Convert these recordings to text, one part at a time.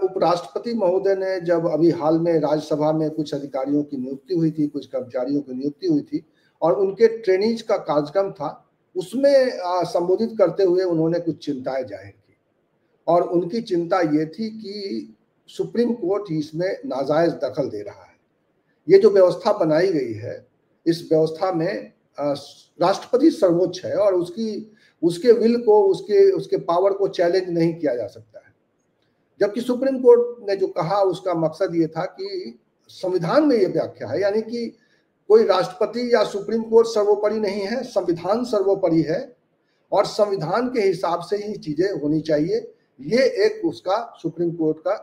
उपराष्ट्रपति महोदय ने जब अभी हाल में राज्यसभा में कुछ अधिकारियों की नियुक्ति हुई थी, कुछ कर्मचारियों की नियुक्ति हुई थी और उनके ट्रेनिंग्स का कार्यक्रम था, उसमें संबोधित करते हुए उन्होंने कुछ चिंताएं जाहिर की और उनकी चिंता ये थी कि सुप्रीम कोर्ट इसमें नाजायज दखल दे रहा है। ये जो व्यवस्था बनाई गई है, इस व्यवस्था में राष्ट्रपति सर्वोच्च है और उसके विल को, उसके पावर को चैलेंज नहीं किया जा सकता है। जबकि सुप्रीम कोर्ट ने जो कहा उसका मकसद ये था कि संविधान में ये व्याख्या है, यानी कि कोई राष्ट्रपति या सुप्रीम कोर्ट सर्वोपरि नहीं है, संविधान सर्वोपरि है और संविधान के हिसाब से ही चीजें होनी चाहिए। ये एक उसका सुप्रीम कोर्ट का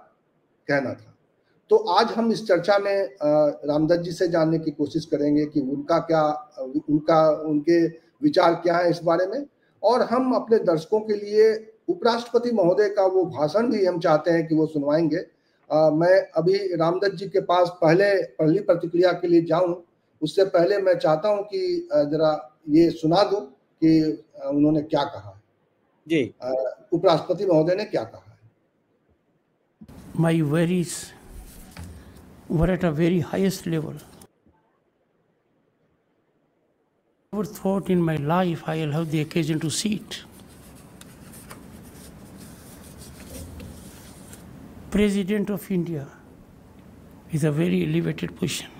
कहना था। तो आज हम इस चर्चा में रामदत्त जी से जानने की कोशिश करेंगे कि उनके विचार क्या है इस बारे में, और हम अपने दर्शकों के लिए उपराष्ट्रपति महोदय का वो भाषण भी हम चाहते हैं कि वो सुनवाएंगे। मैं अभी रामदत्त जी के पास पहली प्रतिक्रिया के लिए जाऊं, उससे पहले मैं चाहता हूं कि जरा ये सुना दूं कि उन्होंने क्या कहा जी। उपराष्ट्रपति महोदय ने क्या कहा है। My worries were at a very highest level. I never thought in my life I will have the occasion to see it. President of India is a very elevated position.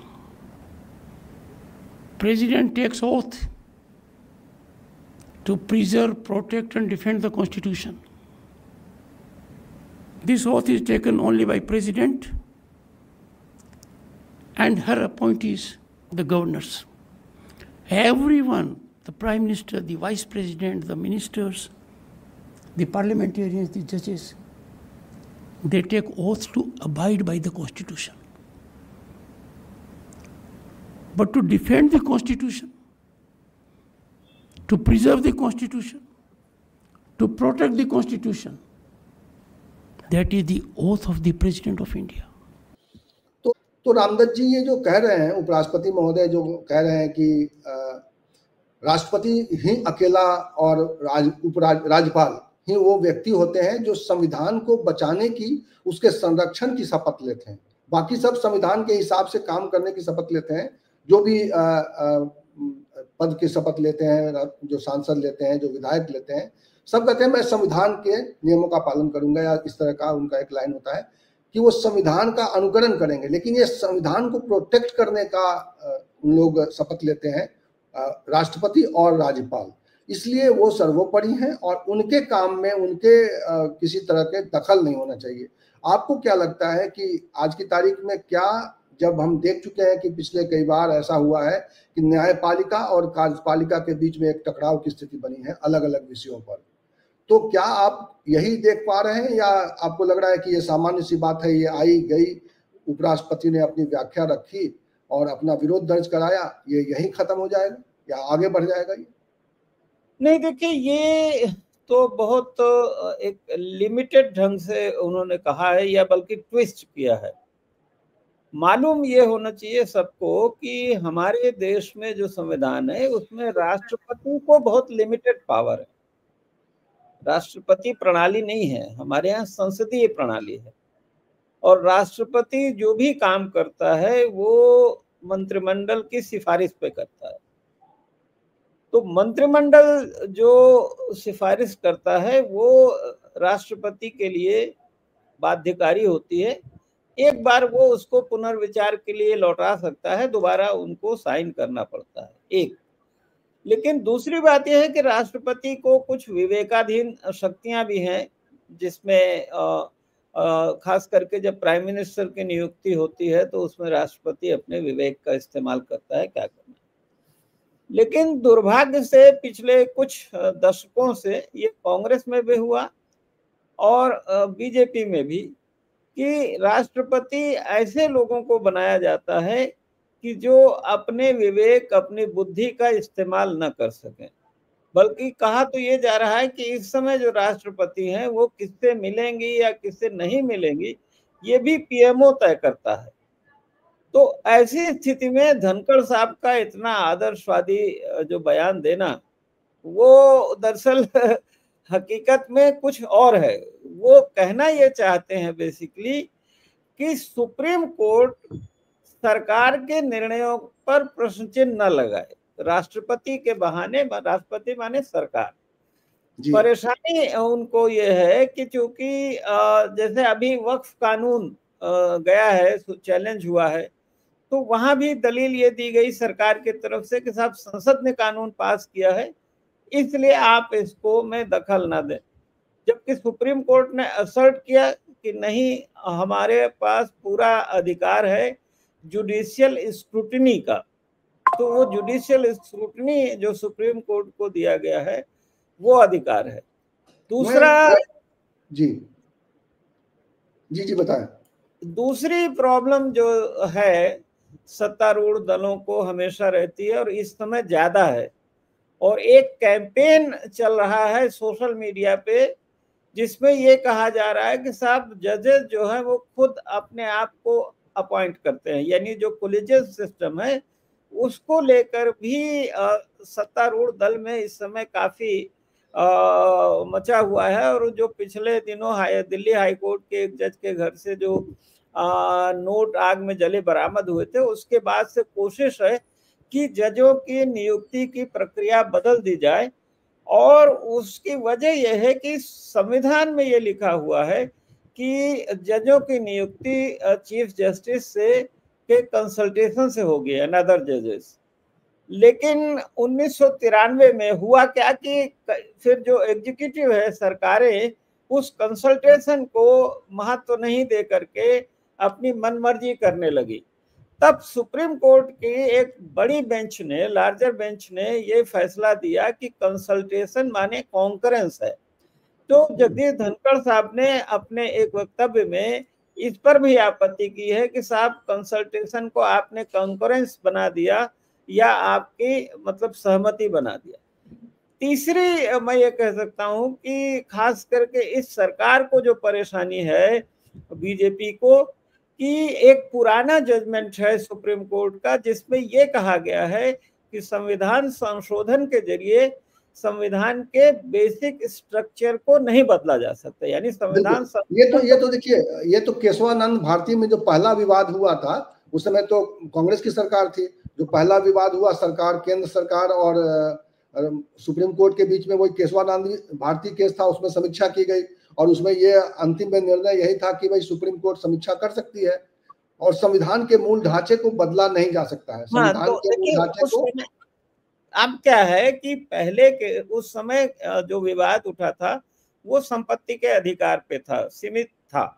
President takes oath to preserve, protect and defend the Constitution. This oath is taken only by President and her appointees, the governors. Everyone, the Prime Minister, the Vice President, the ministers, the parliamentarians, the judges, they take oath to abide by the Constitution. But to defend the Constitution, to preserve the Constitution, to protect the Constitution, that is the oath of the President of India. तो रामदत्त जी ये जो कह रहे हैं, उपराष्ट्रपति महोदय जो कह रहे हैं कि राष्ट्रपति ही अकेला और राज्यपाल ही वो व्यक्ति होते हैं जो संविधान को बचाने की, उसके संरक्षण की शपथ लेते हैं। बाकी सब संविधान के हिसाब से काम करने की शपथ लेते हैं। जो भी पद की शपथ लेते हैं, जो सांसद लेते हैं, जो विधायक लेते हैं, सब कहते हैं मैं संविधान के नियमों का पालन करूंगा, या इस तरह का उनका एक लाइन होता है कि वो संविधान का अनुकरण करेंगे। लेकिन ये संविधान को प्रोटेक्ट करने का उन लोग शपथ लेते हैं, राष्ट्रपति और राज्यपाल, इसलिए वो सर्वोपरि हैं और उनके काम में उनके किसी तरह के दखल नहीं होना चाहिए। आपको क्या लगता है कि आज की तारीख में क्या, जब हम देख चुके हैं कि पिछले कई बार ऐसा हुआ है कि न्यायपालिका और कार्यपालिका के बीच में एक टकराव की स्थिति बनी है अलग अलग विषयों पर, तो क्या आप यही देख पा रहे हैं या आपको लग रहा है कि ये सामान्य सी बात है, ये आई गई, उपराष्ट्रपति ने अपनी व्याख्या रखी और अपना विरोध दर्ज कराया, ये यही खत्म हो जाएगा या आगे बढ़ जाएगा? ये नहीं, देखिए ये तो बहुत एक लिमिटेड ढंग से उन्होंने कहा है, या बल्कि ट्विस्ट किया है। मालूम ये होना चाहिए सबको कि हमारे देश में जो संविधान है उसमें राष्ट्रपति को बहुत लिमिटेड पावर है। राष्ट्रपति प्रणाली नहीं है, हमारे यहाँ संसदीय प्रणाली है और राष्ट्रपति जो भी काम करता है वो मंत्रिमंडल की सिफारिश पे करता है। तो मंत्रिमंडल जो सिफारिश करता है वो राष्ट्रपति के लिए बाध्यकारी होती है। एक बार वो उसको पुनर्विचार के लिए लौटा सकता है, दोबारा उनको साइन करना पड़ता है, एक। लेकिन दूसरी बात यह है कि राष्ट्रपति को कुछ विवेकाधीन शक्तियां भी हैं, जिसमें खास करके जब प्राइम मिनिस्टर की नियुक्ति होती है तो उसमें राष्ट्रपति अपने विवेक का इस्तेमाल करता है क्या करना है। लेकिन दुर्भाग्य से पिछले कुछ दशकों से ये कांग्रेस में भी हुआ और बीजेपी में भी कि राष्ट्रपति ऐसे लोगों को बनाया जाता है कि जो अपने विवेक, अपनी बुद्धि का इस्तेमाल न कर सकें। बल्कि कहा तो ये जा रहा है कि इस समय जो राष्ट्रपति हैं वो किससे मिलेंगी या किससे नहीं मिलेंगी ये भी पीएमओ तय करता है। तो ऐसी स्थिति में धनखड़ साहब का इतना आदर्शवादी जो बयान देना, वो दरअसल हकीकत में कुछ और है। वो कहना ये चाहते हैं बेसिकली कि सुप्रीम कोर्ट सरकार के निर्णयों पर प्रश्न चिन्ह न लगाए, राष्ट्रपति के बहाने, राष्ट्रपति माने सरकार। परेशानी उनको ये है कि चूंकि जैसे अभी वक्फ कानून गया है, चैलेंज हुआ है, तो वहां भी दलील ये दी गई सरकार की तरफ से कि साहब संसद ने कानून पास किया है, इसलिए आप इसको में दखल ना दें। जबकि सुप्रीम कोर्ट ने असर्ट किया कि नहीं, हमारे पास पूरा अधिकार है जुडिशियल स्क्रूटिनी का। तो वो जुडिशियल स्क्रूटिनी जो सुप्रीम कोर्ट को दिया गया है वो अधिकार है। दूसरा, जी जी जी बताएं। दूसरी प्रॉब्लम जो है सत्तारूढ़ दलों को हमेशा रहती है और इस समय ज्यादा है, और एक कैंपेन चल रहा है सोशल मीडिया पे जिसमें ये कहा जा रहा है कि साहब जजेस जो है वो खुद अपने आप को अपॉइंट करते हैं, यानी जो कोलिजियस सिस्टम है उसको लेकर भी सत्तारूढ़ दल में इस समय काफी मचा हुआ है। और जो पिछले दिनों दिल्ली हाई कोर्ट के एक जज के घर से जो नोट आग में जले बरामद हुए थे, उसके बाद से कोशिश है कि जजों की नियुक्ति की प्रक्रिया बदल दी जाए। और उसकी वजह यह है कि संविधान में ये लिखा हुआ है कि जजों की नियुक्ति चीफ जस्टिस से के कंसल्टेशन से होगी अनदर जजेस। लेकिन 1993 में हुआ क्या कि फिर जो एग्जीक्यूटिव है, सरकारें उस कंसल्टेशन को महत्व नहीं दे करके अपनी मनमर्जी करने लगी। तब सुप्रीम कोर्ट की एक बड़ी बेंच ने, लार्जर बेंच ने ये फैसला दिया कि कंसल्टेशन माने कॉन्करेंस है। तो जगदीश धनखड़ साहब ने अपने एक वक्तव्य में इस पर भी आपत्ति की है कि साहब कंसल्टेशन को आपने कॉन्करेंस बना दिया या आपकी मतलब सहमति बना दिया। तीसरी मैं ये कह सकता हूं कि खास करके इस सरकार को जो परेशानी है बीजेपी को, कि एक पुराना जजमेंट है सुप्रीम कोर्ट का जिसमें ये कहा गया है कि संविधान संशोधन के जरिए संविधान के बेसिक स्ट्रक्चर को नहीं बदला जा सकता। यानी संविधान ये तो देखिए, ये तो केशवानंद भारती में जो पहला विवाद हुआ था उस समय तो कांग्रेस की सरकार थी। जो पहला विवाद हुआ सरकार, केंद्र सरकार और सुप्रीम कोर्ट के बीच में, वही केशवानंद भारती केस था। उसमें समीक्षा की गई और उसमें ये अंतिम में निर्णय यही था कि भाई सुप्रीम कोर्ट समीक्षा कर सकती है और संविधान के मूल ढांचे को बदला नहीं जा सकता है। संविधान के मूल ढांचे को अब क्या है कि पहले के उस समय जो विवाद उठा था वो संपत्ति के अधिकार पे था, सीमित था।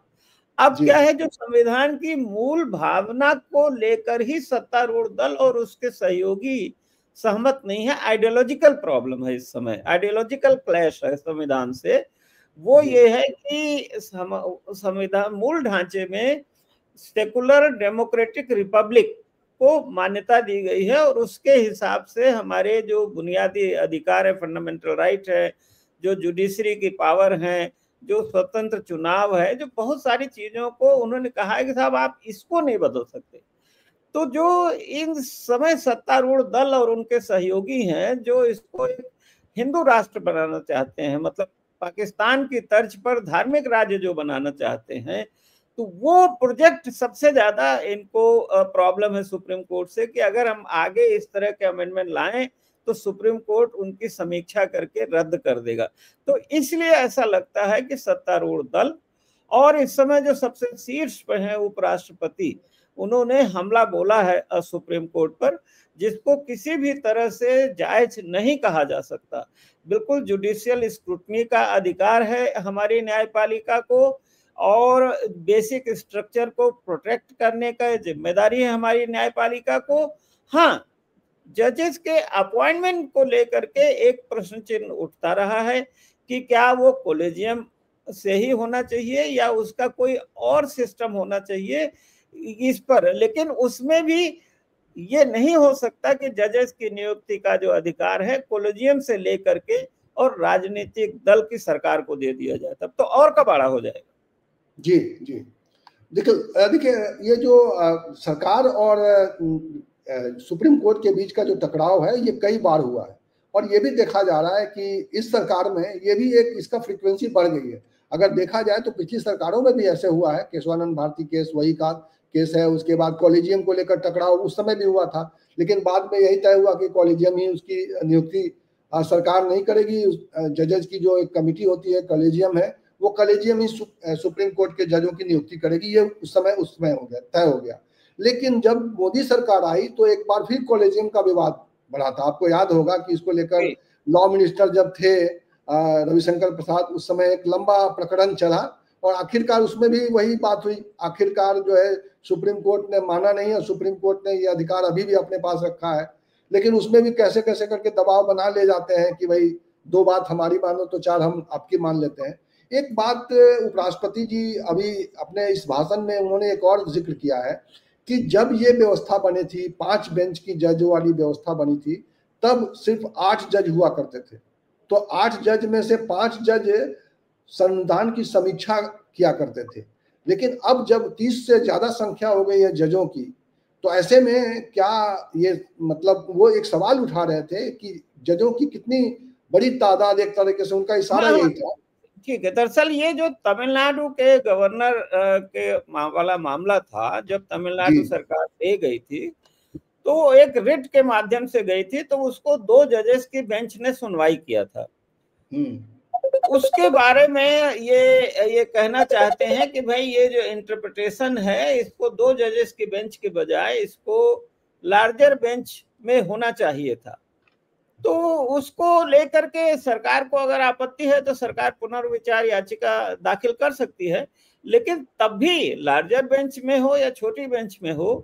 अब क्या है, जो संविधान की मूल भावना को लेकर ही सत्तारूढ़ दल और उसके सहयोगी सहमत नहीं है। आइडियोलॉजिकल प्रॉब्लम है इस समय, आइडियोलॉजिकल क्लैश है संविधान से। वो ये है कि संविधान मूल ढांचे में सेकुलर डेमोक्रेटिक रिपब्लिक को मान्यता दी गई है और उसके हिसाब से हमारे जो बुनियादी अधिकार है, फंडामेंटल राइट है, जो जुडिशरी की पावर है, जो स्वतंत्र चुनाव है, जो बहुत सारी चीजों को उन्होंने कहा है कि साहब आप इसको नहीं बदल सकते। तो जो इन समय सत्तारूढ़ दल और उनके सहयोगी हैं जो इसको एक हिंदू राष्ट्र बनाना चाहते हैं, मतलब पाकिस्तान की तर्ज पर धार्मिक राज्य जो बनाना चाहते हैं, तो वो प्रोजेक्ट सबसे ज्यादा इनको प्रॉब्लम है सुप्रीम कोर्ट से कि अगर हम आगे इस तरह के अमेंडमेंट लाएं तो सुप्रीम कोर्ट उनकी समीक्षा करके रद्द कर देगा। तो इसलिए ऐसा लगता है कि सत्तारूढ़ दल और इस समय जो सबसे शीर्ष पर है उपराष्ट्रपति, उन्होंने हमला बोला है सुप्रीम कोर्ट पर, जिसको किसी भी तरह से जायज नहीं कहा जा सकता। बिल्कुल जुडिशियल स्क्रूटनी का अधिकार है हमारी न्यायपालिका को और बेसिक स्ट्रक्चर को प्रोटेक्ट करने का जिम्मेदारी है हमारी न्यायपालिका को। हाँ, जजेस के अपॉइंटमेंट को लेकर के एक प्रश्न चिन्ह उठता रहा है कि क्या वो कॉलेजियम से ही होना चाहिए या उसका कोई और सिस्टम होना चाहिए इस पर। लेकिन उसमें भी ये नहीं हो सकता कि जजेस की नियुक्ति का जो अधिकार है कॉलेजियम से लेकर के और राजनीतिक दल की सरकार को दे दिया जाए, तब तो और कबाड़ा हो जाएगा। जी जी, देखिए ये जो सरकार और सुप्रीम कोर्ट के बीच का जो टकराव है ये कई बार हुआ है और ये भी देखा जा रहा है कि इस सरकार में ये भी एक इसका फ्रीक्वेंसी बढ़ गई है। अगर देखा जाए तो पिछली सरकारों में भी ऐसे हुआ है, केशवानंद भारती केस वही का केस है, उसके बाद कॉलेजियम को लेकर टकराव उस समय भी हुआ था, लेकिन बाद में यही तय हुआ कि कॉलेजियम ही उसकी नियुक्ति सरकार नहीं करेगी। जजेस की जो एक कमेटी होती है, कॉलेजियम है, वो कॉलेजियम ही सुप्रीम कोर्ट के जजों की नियुक्ति करेगी। ये उस समय हो गया, तय हो गया। लेकिन जब मोदी सरकार आई तो एक बार फिर कॉलेजियम का विवाद बढ़ा था। आपको याद होगा कि इसको लेकर लॉ मिनिस्टर जब थे रविशंकर प्रसाद, उस समय एक लंबा प्रकरण चला और आखिरकार उसमें भी वही बात हुई। आखिरकार जो है सुप्रीम कोर्ट ने माना नहीं और सुप्रीम कोर्ट ने ये अधिकार अभी भी अपने पास रखा है, लेकिन उसमें भी कैसे कैसे करके दबाव बना ले जाते हैं कि भाई 2 बात हमारी मानो तो 4 हम आपकी मान लेते हैं। एक बात उपराष्ट्रपति जी अभी अपने इस भाषण में उन्होंने एक और जिक्र किया है कि जब ये व्यवस्था बनी थी, 5 बेंच की जज वाली व्यवस्था बनी थी, तब सिर्फ 8 जज हुआ करते थे। तो 8 जज में से 5 जज संविधान की समीक्षा किया करते थे, लेकिन अब जब 30 से ज्यादा संख्या हो गई है जजों की, तो ऐसे में क्या ये मतलब वो एक सवाल उठा रहे थे कि जजों की कितनी बड़ी तादाद, एक तरीके से उनका इशारा यही था। ठीक है, दरअसल ये जो तमिलनाडु के गवर्नर के वाला मामला था, जब तमिलनाडु सरकार ले गई थी तो एक रिट के माध्यम से गई थी, तो उसको 2 जजेस की बेंच ने सुनवाई किया था। उसके बारे में ये कहना चाहते हैं कि भाई ये जो इंटरप्रिटेशन है, इसको 2 जजेस की बेंच के बजाय इसको लार्जर बेंच में होना चाहिए था। तो उसको लेकर के सरकार को अगर आपत्ति है तो सरकार पुनर्विचार याचिका दाखिल कर सकती है, लेकिन तब भी लार्जर बेंच में हो या छोटी बेंच में हो,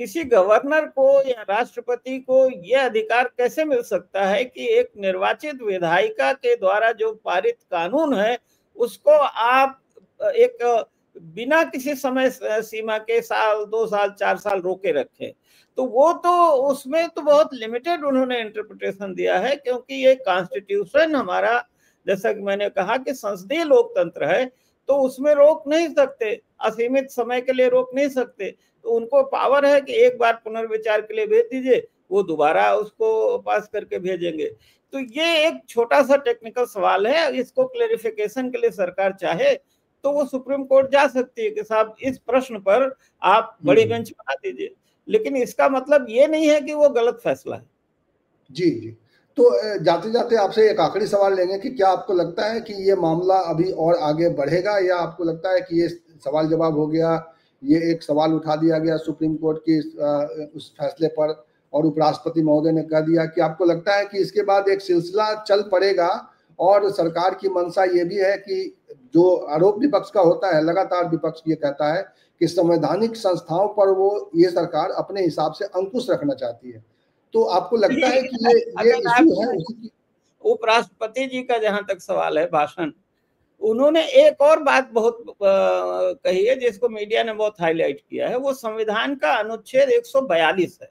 किसी गवर्नर को या राष्ट्रपति को यह अधिकार कैसे मिल सकता है कि एक निर्वाचित विधायिका के द्वारा जो पारित कानून है उसको आप एक बिना किसी समय सीमा के 1 साल, 2 साल, 4 साल रोके रखें। तो वो तो उसमें तो बहुत लिमिटेड उन्होंने इंटरप्रिटेशन दिया है, क्योंकि ये कॉन्स्टिट्यूशन हमारा, जैसा कि मैंने कहा कि संसदीय लोकतंत्र है, तो उसमें रोक नहीं सकते, असीमित समय के लिए रोक नहीं सकते। तो उनको पावर है कि एक बार पुनर्विचार के लिए भेज दीजिए, वो दोबारा उसको पास करके भेजेंगे। तो ये एक छोटा सा टेक्निकल सवाल है, इसको क्लेरिफिकेशन के लिए सरकार चाहे तो वो सुप्रीम कोर्ट जा सकती है कि साहब इस प्रश्न पर आप बड़ी बेंच बना दीजिए, लेकिन इसका मतलब ये नहीं है कि वो गलत फैसला है। जी जी। तो जाते जाते आपसे एक आखिरी सवाल लेंगे कि क्या आपको लगता है कि ये मामला अभी और आगे बढ़ेगा, या आपको लगता है कि ये सवाल जवाब हो गया, ये एक सवाल उठा दिया गया सुप्रीम कोर्ट की उस फैसले पर और उपराष्ट्रपति महोदय ने कह दिया, कि आपको लगता है कि इसके बाद एक सिलसिला चल पड़ेगा और सरकार की मंशा ये भी है कि जो आरोप विपक्ष का होता है, लगातार विपक्ष ये कहता है कि संवैधानिक संस्थाओं पर वो ये सरकार अपने हिसाब से अंकुश रखना चाहती है, तो आपको लगता है कि ये इशू है? उपराष्ट्रपति जी का जहां तक सवाल है भाषण, उन्होंने एक और बात बहुत कही है जिसको मीडिया ने बहुत हाईलाइट किया है, वो संविधान का अनुच्छेद 142 है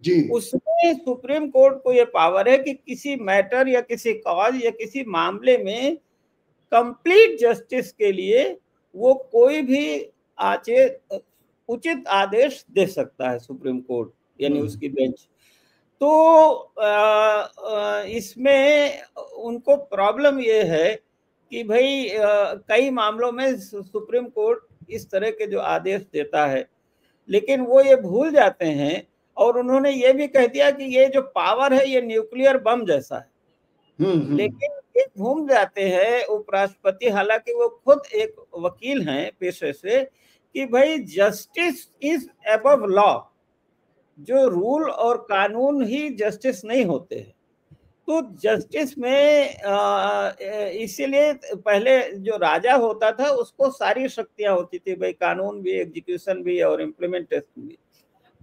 जी। उसमें सुप्रीम कोर्ट को ये पावर है कि किसी मैटर या किसी कॉज या किसी मामले में कंप्लीट जस्टिस के लिए वो कोई भी उचित आदेश दे सकता है सुप्रीम कोर्ट, यानी उसकी बेंच। तो इसमें उनको प्रॉब्लम ये है कि भाई कई मामलों में सुप्रीम कोर्ट इस तरह के जो आदेश देता है, लेकिन वो ये भूल जाते हैं, और उन्होंने ये भी कह दिया कि ये जो पावर है ये न्यूक्लियर बम जैसा है। लेकिन ये भूल जाते हैं उपराष्ट्रपति, हालांकि वो खुद एक वकील हैं पेशे से, कि भाई जस्टिस इज अबव लॉ, जो रूल और कानून ही जस्टिस नहीं होते हैं। तो जस्टिस में इसीलिए पहले जो राजा होता था उसको सारी शक्तियां होती थी, भाई कानून भी, एग्जीक्यूशन भी और इम्प्लीमेंटेशन भी।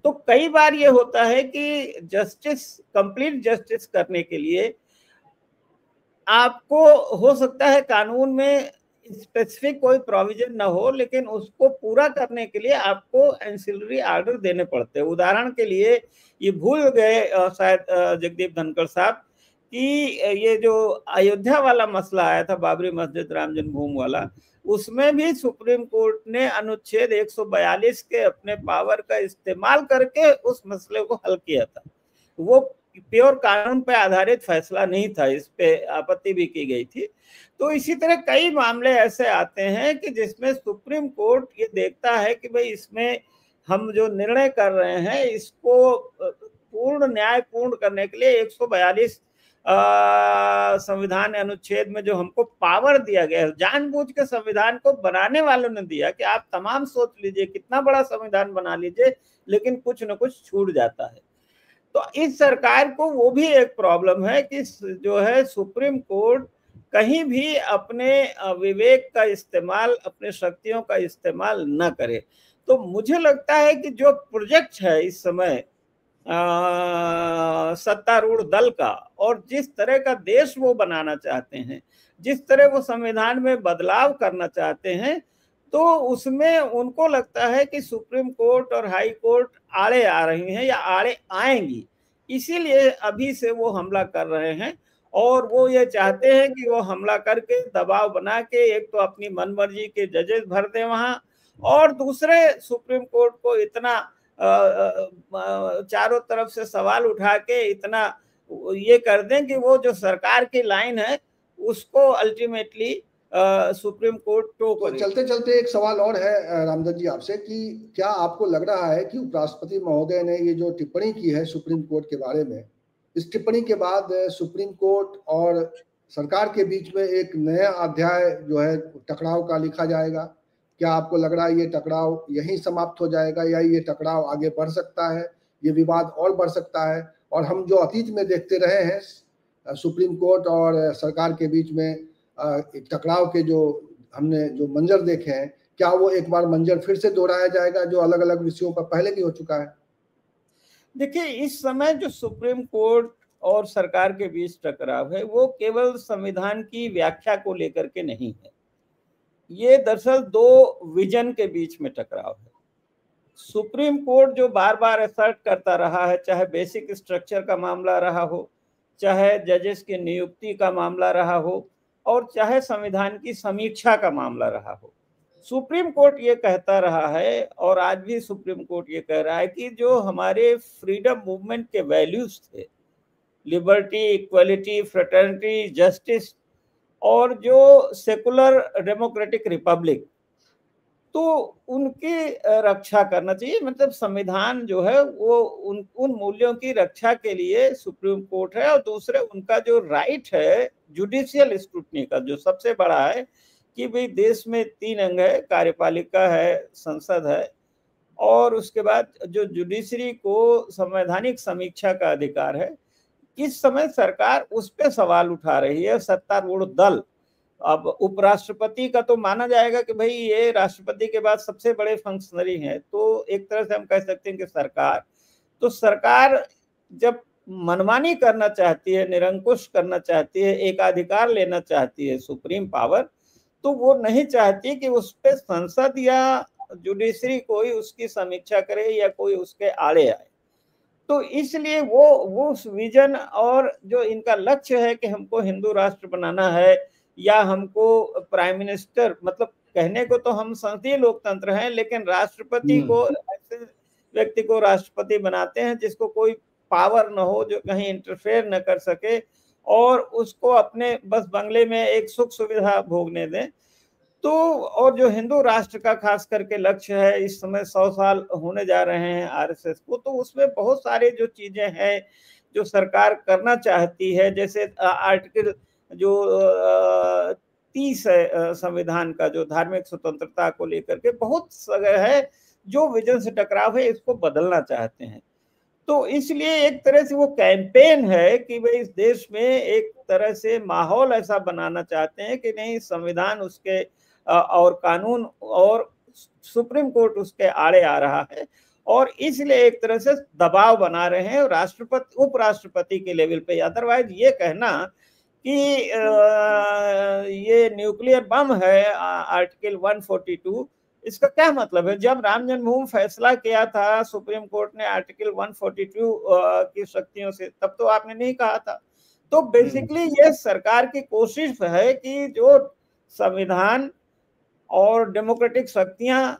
तो कई बार ये होता है कि जस्टिस, कंप्लीट जस्टिस करने के लिए आपको हो सकता है कानून में स्पेसिफिक कोई प्रोविजन ना हो, लेकिन उसको पूरा करने के लिए आपको एंसिलरी ऑर्डर देने पड़ते हैं। उदाहरण के लिए ये भूल गए शायद जगदीप धनखड़ साहब कि ये जो अयोध्या वाला मसला आया था, बाबरी मस्जिद राम जन्मभूमि वाला, उसमें भी सुप्रीम कोर्ट ने अनुच्छेद 142 के अपने पावर का इस्तेमाल करके उस मसले को हल किया था। वो प्योर कानून पे आधारित फैसला नहीं था, इस पे आपत्ति भी की गई थी। तो इसी तरह कई मामले ऐसे आते हैं कि जिसमें सुप्रीम कोर्ट ये देखता है कि भाई इसमें हम जो निर्णय कर रहे हैं इसको पूर्ण न्यायपूर्ण करने के लिए 142 संविधान अनुच्छेद में जो हमको पावर दिया गया है, जानबूझ के संविधान को बनाने वालों ने दिया कि आप तमाम सोच लीजिए, कितना बड़ा संविधान बना लीजिए, लेकिन कुछ न कुछ छूट जाता है। तो इस सरकार को वो भी एक प्रॉब्लम है कि जो है सुप्रीम कोर्ट कहीं भी अपने विवेक का इस्तेमाल, अपने शक्तियों का इस्तेमाल न करे। तो मुझे लगता है कि जो प्रोजेक्ट है इस समय सत्तारूढ़ दल का, और जिस तरह का देश वो बनाना चाहते हैं, जिस तरह वो संविधान में बदलाव करना चाहते हैं, तो उसमें उनको लगता है कि सुप्रीम कोर्ट और हाई कोर्ट आड़े आ रही हैं या आड़े आएंगी, इसीलिए अभी से वो हमला कर रहे हैं। और वो ये चाहते हैं कि वो हमला करके दबाव बना के एक तो अपनी मनमर्जी के जजेस भर दें वहां, और दूसरे सुप्रीम कोर्ट को इतना चारों तरफ से सवाल उठा के इतना ये कर दें कि वो जो सरकार की लाइन है उसको अल्टीमेटली सुप्रीम कोर्ट टो करे। चलते चलते एक सवाल और है रामदत्त जी आपसे कि क्या आपको लग रहा है कि उपराष्ट्रपति महोदय ने ये जो टिप्पणी की है सुप्रीम कोर्ट के बारे में, इस टिप्पणी के बाद सुप्रीम कोर्ट और सरकार के बीच में एक नया अध्याय जो है टकराव का लिखा जाएगा? क्या आपको लग रहा है ये टकराव यहीं समाप्त हो जाएगा या ये टकराव आगे बढ़ सकता है, ये विवाद और बढ़ सकता है? और हम जो अतीत में देखते रहे हैं सुप्रीम कोर्ट और सरकार के बीच में टकराव के जो हमने जो मंजर देखे हैं, क्या वो एक बार मंजर फिर से दोहराया जाएगा जो अलग अलग विषयों पर पहले भी हो चुका है? देखिए, इस समय जो सुप्रीम कोर्ट और सरकार के बीच टकराव है वो केवल संविधान की व्याख्या को लेकर के नहीं है, ये दरअसल दो विजन के बीच में टकराव है। सुप्रीम कोर्ट जो बार बार असर्ट करता रहा है, चाहे बेसिक स्ट्रक्चर का मामला रहा हो, चाहे जजेस की नियुक्ति का मामला रहा हो, और चाहे संविधान की समीक्षा का मामला रहा हो, सुप्रीम कोर्ट ये कहता रहा है और आज भी सुप्रीम कोर्ट ये कह रहा है कि जो हमारे फ्रीडम मूवमेंट के वैल्यूज थे, लिबर्टी, इक्वलिटी, फ्रेटर्निटी, जस्टिस, और जो सेकुलर डेमोक्रेटिक रिपब्लिक, तो उनकी रक्षा करना चाहिए। मतलब संविधान जो है वो उन मूल्यों की रक्षा के लिए सुप्रीम कोर्ट है। और दूसरे उनका जो राइट है जुडिशियल स्क्रूटनी का, जो सबसे बड़ा है कि भाई देश में 3 अंग है, कार्यपालिका है, संसद है, और उसके बाद जो जुडिशरी को संवैधानिक समीक्षा का अधिकार है। इस समय सरकार उस पे सवाल उठा रही है, सत्तारूढ़ दल। अब उपराष्ट्रपति का तो माना जाएगा कि भाई ये राष्ट्रपति के बाद सबसे बड़े फंक्शनरी हैं, तो एक तरह से हम कह सकते हैं कि सरकार जब मनमानी करना चाहती है, निरंकुश करना चाहती है, एकाधिकार लेना चाहती है, सुप्रीम पावर, तो वो नहीं चाहती कि उस पे संसद या जुडिशरी कोई उसकी समीक्षा करे या कोई उसके आड़े आए। तो इसलिए वो उस विजन और जो इनका लक्ष्य है कि हमको हिंदू राष्ट्र बनाना है या हमको प्राइम मिनिस्टर, मतलब कहने को तो हम संसदीय लोकतंत्र हैं, लेकिन राष्ट्रपति को, ऐसे व्यक्ति को राष्ट्रपति बनाते हैं जिसको कोई पावर न हो, जो कहीं इंटरफेयर न कर सके और उसको अपने बस बंगले में एक सुख सुविधा भोगने दें। तो और जो हिंदू राष्ट्र का खास करके लक्ष्य है, इस समय 100 साल होने जा रहे हैं आरएसएस को, तो उसमें बहुत सारे जो चीजें हैं जो सरकार करना चाहती है, जैसे आर्टिकल जो 30 है संविधान का, जो धार्मिक स्वतंत्रता को लेकर के बहुत जगह है जो विजन से टकराव है, इसको बदलना चाहते हैं। तो इसलिए एक तरह से वो कैंपेन है कि भाई इस देश में एक तरह से माहौल ऐसा बनाना चाहते हैं कि नहीं, संविधान उसके और कानून और सुप्रीम कोर्ट उसके आड़े आ रहा है, और इसलिए एक तरह से दबाव बना रहे हैं राष्ट्रपति, उपराष्ट्रपति के लेवल पे। अदरवाइज ये कहना कि ये न्यूक्लियर बम है आर्टिकल 142, इसका क्या मतलब है? जब राम जन्मभूमि फैसला किया था सुप्रीम कोर्ट ने आर्टिकल 142 की शक्तियों से, तब तो आपने नहीं कहा था। तो बेसिकली ये सरकार की कोशिश है कि जो संविधान और डेमोक्रेटिक शक्तियां,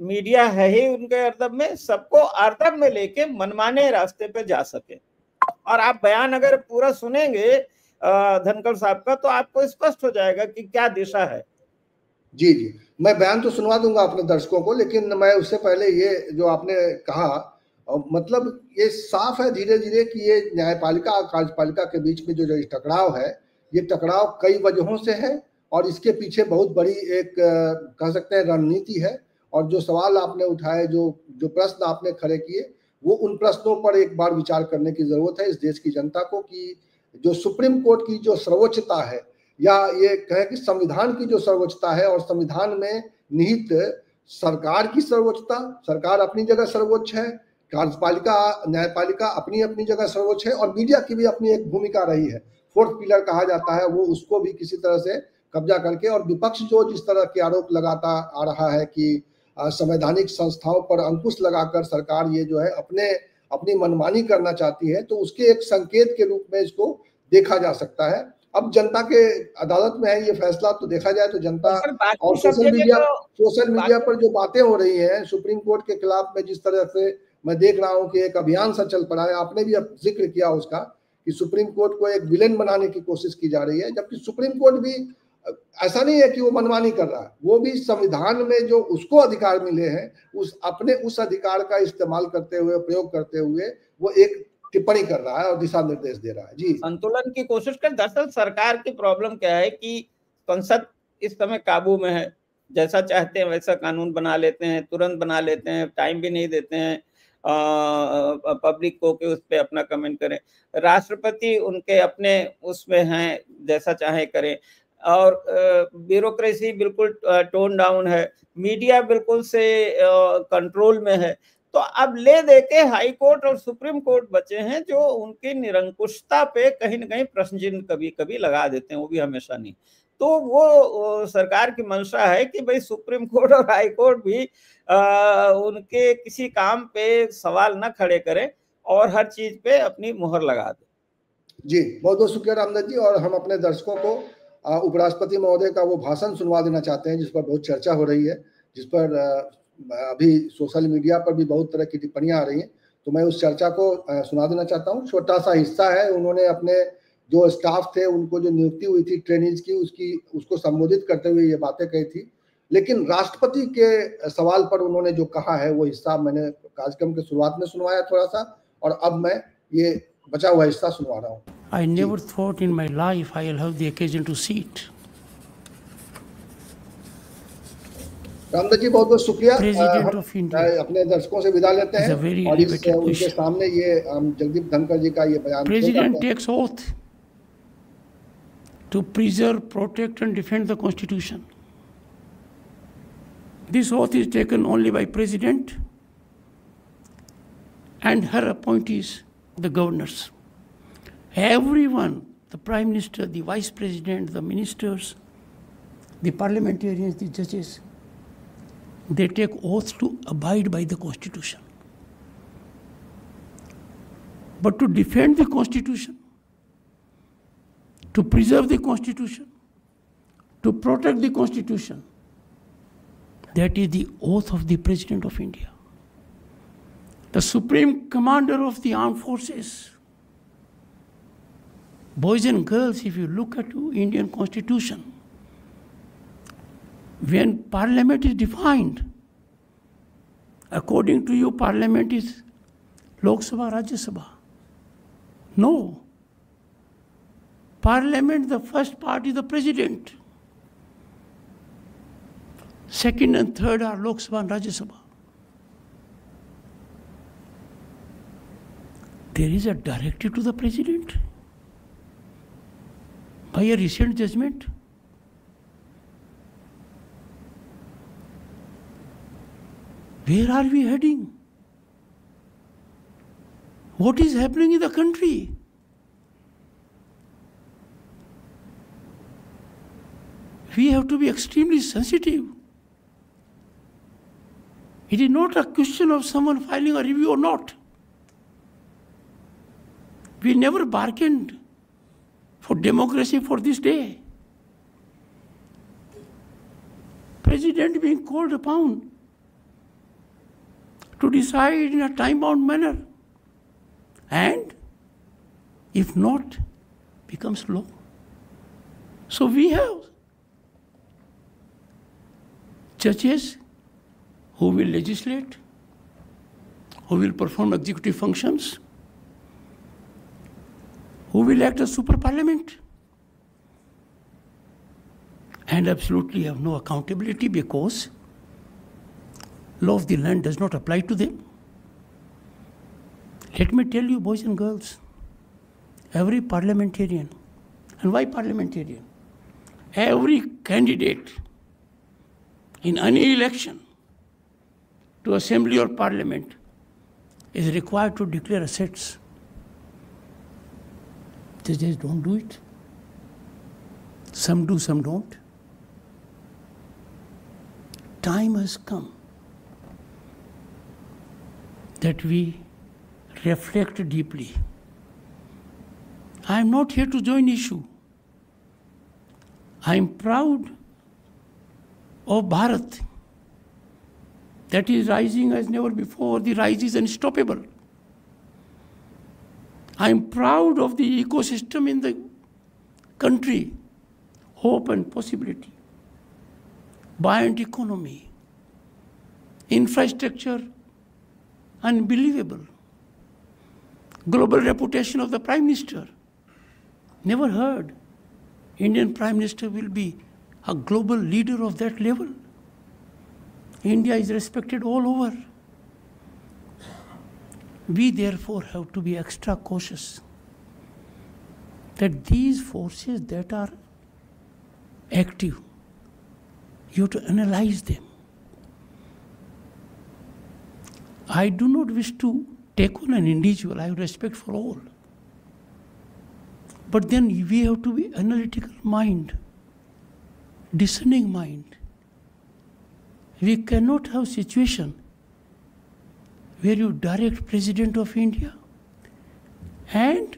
मीडिया है ही उनके अर्दब में, सबको अर्दब में लेके मनमाने रास्ते पे जा सके। और आप बयान अगर पूरा सुनेंगे धनखड़ साहब का तो आपको स्पष्ट हो जाएगा कि क्या दिशा है। जी जी, मैं बयान तो सुनवा दूंगा अपने दर्शकों को, लेकिन मैं उससे पहले ये जो आपने कहा, मतलब ये साफ है धीरे धीरे कि ये न्यायपालिका और कार्यपालिका के बीच में जो टकराव है, ये टकराव कई वजहों से है और इसके पीछे बहुत बड़ी एक कह सकते हैं रणनीति है। और जो सवाल आपने उठाए, जो प्रश्न आपने खड़े किए, वो उन प्रश्नों पर एक बार विचार करने की जरूरत है इस देश की जनता को, कि जो सुप्रीम कोर्ट की जो सर्वोच्चता है, या ये कहें कि संविधान की जो सर्वोच्चता है, और संविधान में निहित सरकार की सर्वोच्चता, सरकार अपनी जगह सर्वोच्च है, कार्यपालिका न्यायपालिका अपनी अपनी जगह सर्वोच्च है, और मीडिया की भी अपनी एक भूमिका रही है, फोर्थ पिलर कहा जाता है, वो उसको भी किसी तरह से कब्जा करके, और विपक्ष जो जिस तरह के आरोप लगाता आ रहा है कि संवैधानिक संस्थाओं पर अंकुश लगाकर सरकार ये जो है अपनी मनमानी करना चाहती है, तो उसके एक संकेत के रूप में इसको देखा जा सकता है। अब जनता के अदालत में है ये फैसला, तो देखा जाए तो जनता और सोशल मीडिया पर जो बातें हो रही हैं सुप्रीम कोर्ट के खिलाफ में, जिस तरह से मैं देख रहा हूं कि एक अभियान सा चल पड़ा है, आपने भी अब जिक्र किया उसका कि सुप्रीम कोर्ट को एक विलेन बनाने की कोशिश की जा रही है, जबकि सुप्रीम कोर्ट भी ऐसा नहीं है कि वो मनमानी कर रहा है, वो भी संविधान में जो उसको अधिकार मिले हैं उस अधिकार का इस्तेमाल करते हुए, प्रयोग करते हुए वो एक टिप्पणी कर रहा है और दिशा निर्देश दे रहा है। जी, संतुलन की कोशिश कर। दरअसल सरकार की प्रॉब्लम क्या है कि संसद इस समय काबू में है, जैसा चाहते हैं वैसा कानून बना लेते हैं, तुरंत बना लेते हैं, टाइम भी नहीं देते हैं पब्लिक को कि उस पर अपना कमेंट करें। राष्ट्रपति उनके अपने उसमें हैं, जैसा चाहे करें, और ब्यूरोक्रेसी बिल्कुल टोन डाउन है, मीडिया बिल्कुल से कंट्रोल में है। तो अब ले देके हाई कोर्ट और सुप्रीम कोर्ट बचे हैं जो उनकी निरंकुशता पे कहीं न कहीं प्रश्न चिन्ह कभी कभी लगा देते हैं, वो भी हमेशा नहीं। तो वो सरकार की मंशा है कि भाई सुप्रीम कोर्ट और हाई कोर्ट भी उनके किसी काम पे सवाल न खड़े करें और हर चीज पे अपनी मुहर लगा दें। जी, बहुत बहुत शुक्रिया रामदत्त जी। और हम अपने दर्शकों को उपराष्ट्रपति महोदय का वो भाषण सुनवा देना चाहते हैं जिस पर बहुत चर्चा हो रही है, जिस पर अभी सोशल मीडिया पर भी बहुत तरह की टिप्पणियां आ रही हैं, तो मैं उस चर्चा को सुना देना चाहता हूं। छोटा सा हिस्सा है, उन्होंने अपने जो स्टाफ थे उनको जो नियुक्ति हुई थी ट्रेनिज की, उसको संबोधित करते हुए ये बातें कही थी, लेकिन राष्ट्रपति के सवाल पर उन्होंने जो कहा है वो हिस्सा मैंने कार्यक्रम के शुरुआत में सुनवाया थोड़ा सा, और अब मैं ये बचा हुआ हिस्सा सुनवा रहा हूँ। I never thought in my life I'll have the occasion to see it. Ramdatt जी बहुत बहुत शुक्रिया। President of India अपने दर्शकों से विदा लेते हैं और उनके सामने ये जगदीप धनखड़ जी का ये बयान। President takes oath to preserve, protect and defend the Constitution. This oath is taken only by President and her appointees, the governors. Everyone, the Prime Minister, the Vice President, the ministers, the parliamentarians, the judges, they take oath to abide by the Constitution. But to defend the Constitution, to preserve the Constitution, to protect the Constitution, that is the oath of the President of India. The Supreme Commander of the Armed Forces. Boys and girls, if you look at the Indian Constitution, when Parliament is defined, according to you, Parliament is Lok Sabha, Rajya Sabha. No. Parliament, the first part is the President. Second and third are Lok Sabha and Rajya Sabha. There is a directive to the President by a recent judgment. Where are we heading? What is happening in the country? We have to be extremely sensitive. It is not a question of someone filing a review or not. We never bargained for democracy for this day. President being called upon to decide in a time-bound manner. And If not, becomes law. So we have judges who will legislate, who will perform executive functions, who will act as super parliament, and absolutely have no accountability because law of the land does not apply to them. Let me tell you, boys and girls, every parliamentarian, and why parliamentarian? Every candidate in any election to assembly or parliament is required to declare assets. Judges don't do it. Some do, some don't. Time has come that we reflect deeply. I am not here to join issue. I am proud of Bharat that is rising as never before. The rise is unstoppable. I am proud of the ecosystem in the country, hope and possibility, buoyant economy, infrastructure, unbelievable, global reputation of the Prime Minister. Never heard Indian Prime Minister will be a global leader of that level. India is respected all over. We therefore have to be extra cautious that these forces that are active, you have to analyze them. I do not wish to take on an individual. I have respect for all. But then we have to be analytical mind, discerning mind. We cannot have situation where you direct President of India. And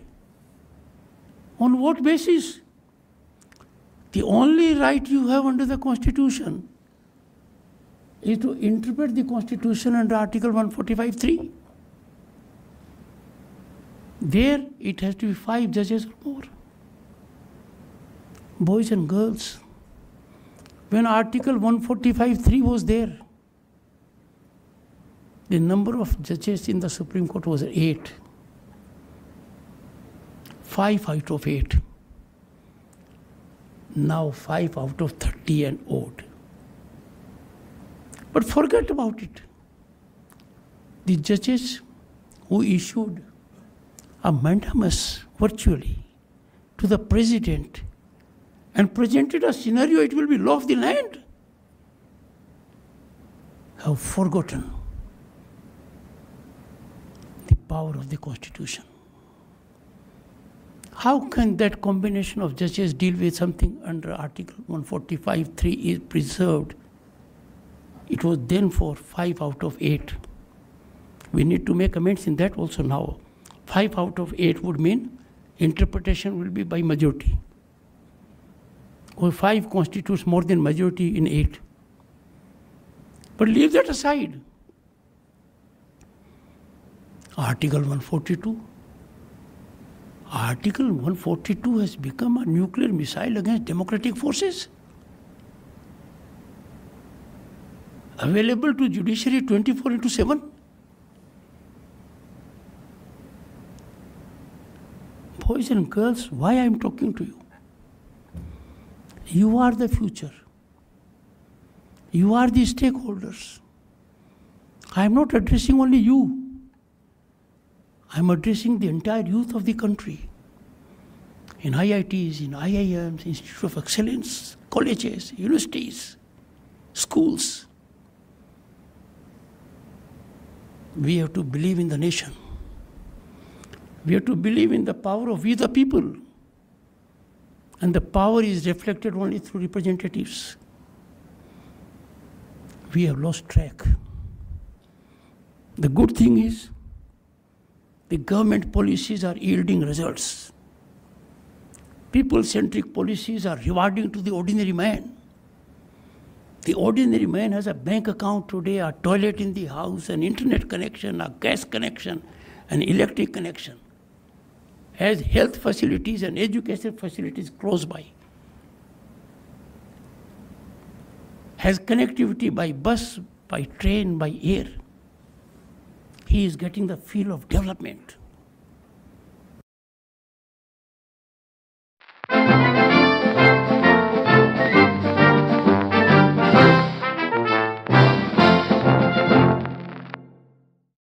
on what basis? The only right you have under the Constitution is to interpret the Constitution under Article 145(3). There it has to be 5 judges or more. Boys and girls, when Article 145(3) was there, the number of judges in the Supreme Court was 8. 5 out of 8. Now 5 out of 30 and odd. But forget about it. The judges who issued a mandamus virtually to the president and presented a scenario it will be law of the land have forgotten the power of the Constitution. How can that combination of judges deal with something under Article 145(3) is preserved? It was then for 5 out of 8. We need to make amends in that also now. 5 out of 8 would mean interpretation will be by majority. Or 5 constitutes more than majority in 8. But leave that aside. Article 142. Article 142 has become a nuclear missile against democratic forces. Available to judiciary 24/7. Boys and girls, why I am talking to you? You are the future. You are the stakeholders. I am not addressing only you. I am addressing the entire youth of the country. In IITs, in IIMs, Institute of Excellence, colleges, universities, schools. We have to believe in the nation. We have to believe in the power of we the people. And the power is reflected only through representatives. We have lost track. The good thing is, the government policies are yielding results. People-centric policies are rewarding to the ordinary man. The ordinary man has a bank account today, a toilet in the house, an internet connection, a gas connection, an electric connection. has health facilities and education facilities close by, has connectivity by bus, by train, by air. He is getting the feel of development.